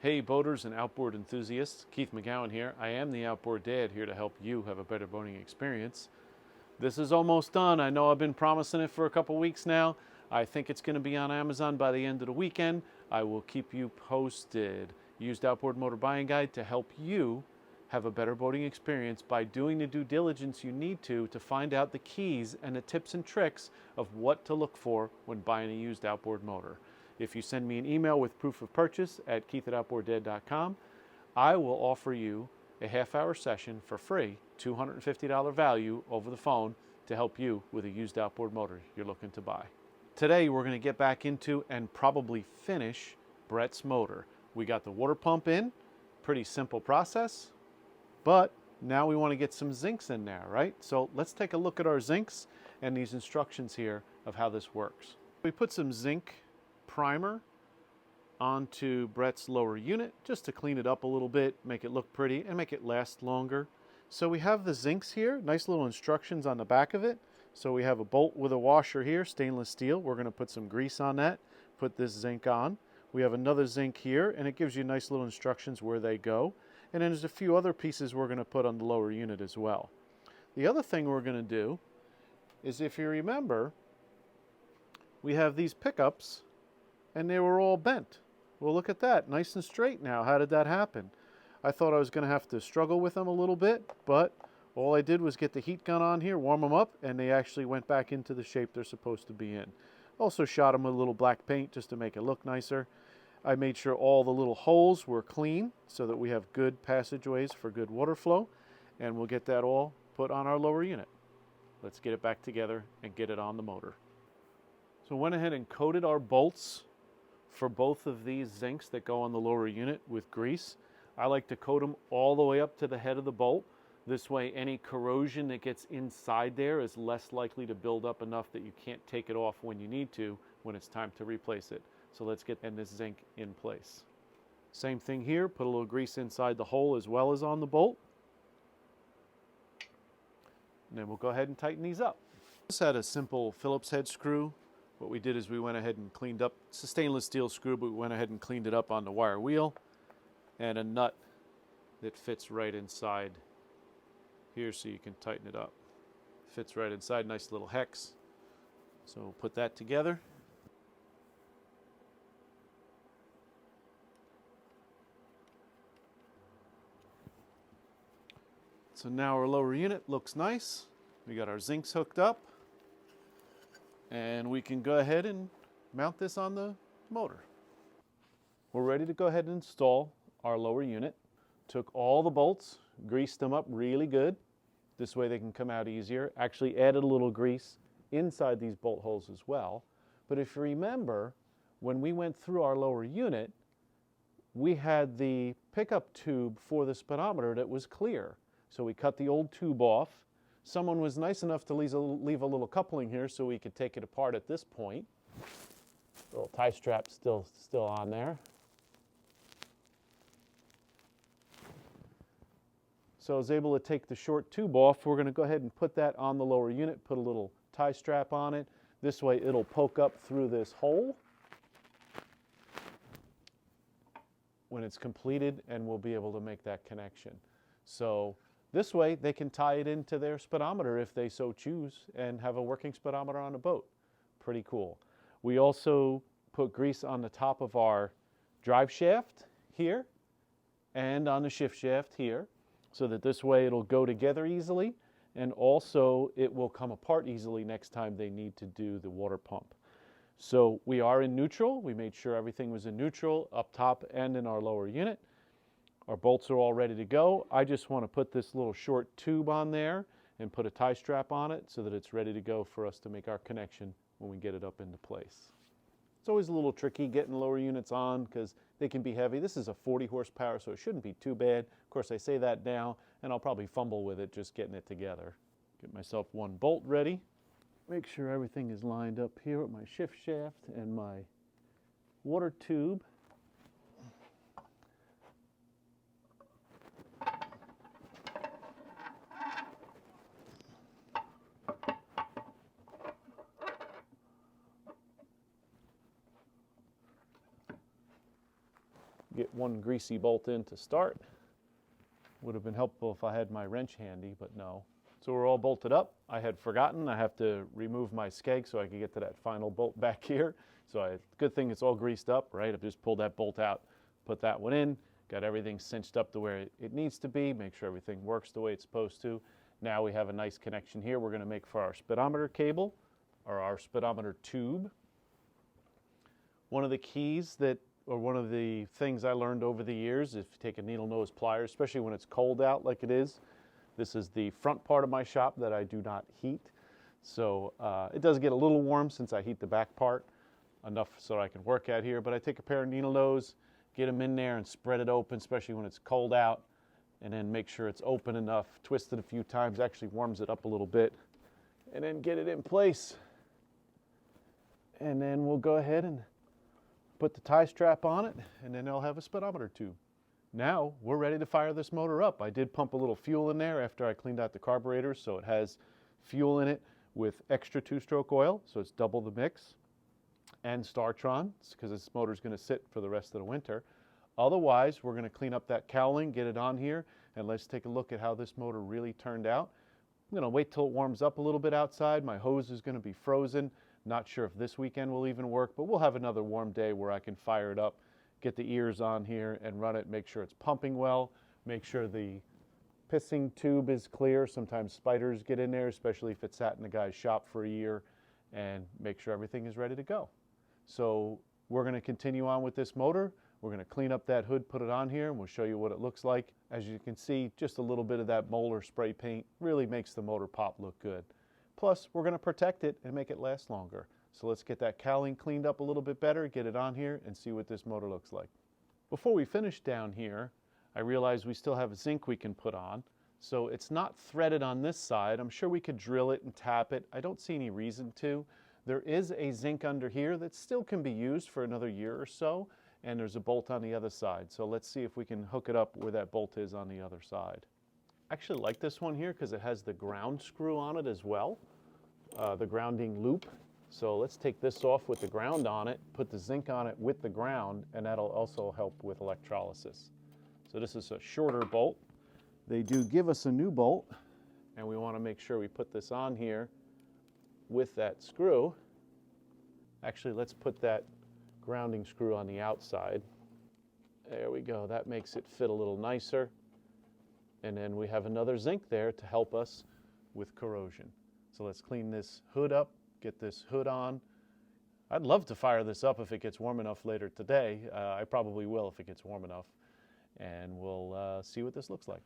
Hey boaters and outboard enthusiasts, Keith McGowan here. I am the Outboard Dad, here to help you have a better boating experience. This is almost done. I know I've been promising it for a couple weeks now. I think it's going to be on Amazon by the end of the weekend. I will keep you posted. Used Outboard Motor Buying Guide to help you have a better boating experience by doing the due diligence you need to find out the keys and the tips and tricks of what to look for when buying a used outboard motor. If you send me an email with proof of purchase at keith@outboarddad.com, I will offer you a half-hour session for free, $250 value over the phone to help you with a used outboard motor you're looking to buy. Today we're going to get back into and probably finish Brett's motor. We got the water pump in, pretty simple process, but now we want to get some zincs in there, right? So let's take a look at our zincs and these instructions here of how this works. We put some zinc primer onto Brett's lower unit just to clean it up a little bit, make it look pretty, and make it last longer. So we have the zincs here, nice little instructions on the back of it. So we have a bolt with a washer here, stainless steel. We're going to put some grease on that, put this zinc on. We have another zinc here, and it gives you nice little instructions where they go. And then there's a few other pieces we're going to put on the lower unit as well. The other thing we're going to do is, if you remember, we have these pickups and they were all bent. Well, look at that, nice and straight now. How did that happen? I thought I was going to have to struggle with them a little bit, but all I did was get the heat gun on here, warm them up, and they actually went back into the shape they're supposed to be in. Also shot them with a little black paint just to make it look nicer. I made sure all the little holes were clean so that we have good passageways for good water flow, and we'll get that all put on our lower unit. Let's get it back together and get it on the motor. So I went ahead and coated our bolts for both of these zincs that go on the lower unit with grease. I like to coat them all the way up to the head of the bolt. This way any corrosion that gets inside there is less likely to build up enough that you can't take it off when you need to when it's time to replace it. So let's get this zinc in place. Same thing here, put a little grease inside the hole as well as on the bolt. And then we'll go ahead and tighten these up. This had a simple Phillips head screw. What we did is we went ahead and cleaned up, it's a stainless steel screw, but we went ahead and cleaned it up on the wire wheel, and a nut that fits right inside here so you can tighten it up. Fits right inside, nice little hex. So we'll put that together. So now our lower unit looks nice. We got our zincs hooked up. And we can go ahead and mount this on the motor. We're ready to go ahead and install our lower unit. Took all the bolts, greased them up really good. This way they can come out easier. Actually added a little grease inside these bolt holes as well. But if you remember, when we went through our lower unit, we had the pickup tube for the speedometer that was clear. So we cut the old tube off. Someone was nice enough to leave a little coupling here so we could take it apart at this point. Little tie strap still on there. So I was able to take the short tube off. We're going to go ahead and put that on the lower unit, put a little tie strap on it. This way it'll poke up through this hole when it's completed, and we'll be able to make that connection. So this way they can tie it into their speedometer if they so choose and have a working speedometer on a boat. Pretty cool. We also put grease on the top of our drive shaft here and on the shift shaft here so that this way it'll go together easily, and also it will come apart easily next time they need to do the water pump. So we are in neutral. We made sure everything was in neutral up top and in our lower unit. Our bolts are all ready to go. I just want to put this little short tube on there and put a tie strap on it so that it's ready to go for us to make our connection when we get it up into place. It's always a little tricky getting lower units on because they can be heavy. This is a 40 horsepower, so it shouldn't be too bad. Of course, I say that now, and I'll probably fumble with it just getting it together. Get myself one bolt ready. Make sure everything is lined up here with my shift shaft and my water tube. get one greasy bolt in to start. Would have been helpful if I had my wrench handy, but no. So we're all bolted up. I had forgotten I have to remove my skeg so I can get to that final bolt back here. So good thing it's all greased up, right? I've just pulled that bolt out, put that one in, got everything cinched up to where it needs to be, make sure everything works the way it's supposed to. Now we have a nice connection here we're going to make for our speedometer cable, or our speedometer tube. One of the keys or one of the things I learned over the years, if you take a needle nose pliers, especially when it's cold out like it is, this is the front part of my shop that I do not heat. So it does get a little warm since I heat the back part, enough so I can work out here. But I take a pair of needle nose, get them in there and spread it open, especially when it's cold out, and then make sure it's open enough, twist it a few times, actually warms it up a little bit, and then get it in place. And then we'll go ahead and put the tie strap on it, and then I'll have a speedometer tube. Now we're ready to fire this motor up. I did pump a little fuel in there after I cleaned out the carburetor, so it has fuel in it with extra two-stroke oil, so it's double the mix, and Startron, because this motor is going to sit for the rest of the winter. Otherwise, we're going to clean up that cowling, get it on here, and let's take a look at how this motor really turned out. I'm going to wait till it warms up a little bit outside. My hose is going to be frozen. Not sure if this weekend will even work, but we'll have another warm day where I can fire it up, get the ears on here and run it, make sure it's pumping well, make sure the pissing tube is clear. Sometimes spiders get in there, especially if it's sat in the guy's shop for a year, and make sure everything is ready to go. So we're going to continue on with this motor. We're going to clean up that hood, put it on here, and we'll show you what it looks like. As you can see, just a little bit of that Molar spray paint really makes the motor pop look good. Plus, we're going to protect it and make it last longer. So let's get that cowling cleaned up a little bit better, get it on here, and see what this motor looks like. Before we finish down here, I realize we still have zinc we can put on. So it's not threaded on this side. I'm sure we could drill it and tap it. I don't see any reason to. There is a zinc under here that still can be used for another year or so, and there's a bolt on the other side. So let's see if we can hook it up where that bolt is on the other side. I actually like this one here because it has the ground screw on it as well, the grounding loop. So let's take this off with the ground on it, put the zinc on it with the ground, and that'll also help with electrolysis. So this is a shorter bolt. They do give us a new bolt, and we want to make sure we put this on here with that screw. Actually, let's put that grounding screw on the outside. There we go. That makes it fit a little nicer. And then we have another zinc there to help us with corrosion. So let's clean this hood up, get this hood on. I'd love to fire this up if it gets warm enough later today. I probably will if it gets warm enough. And we'll see what this looks like.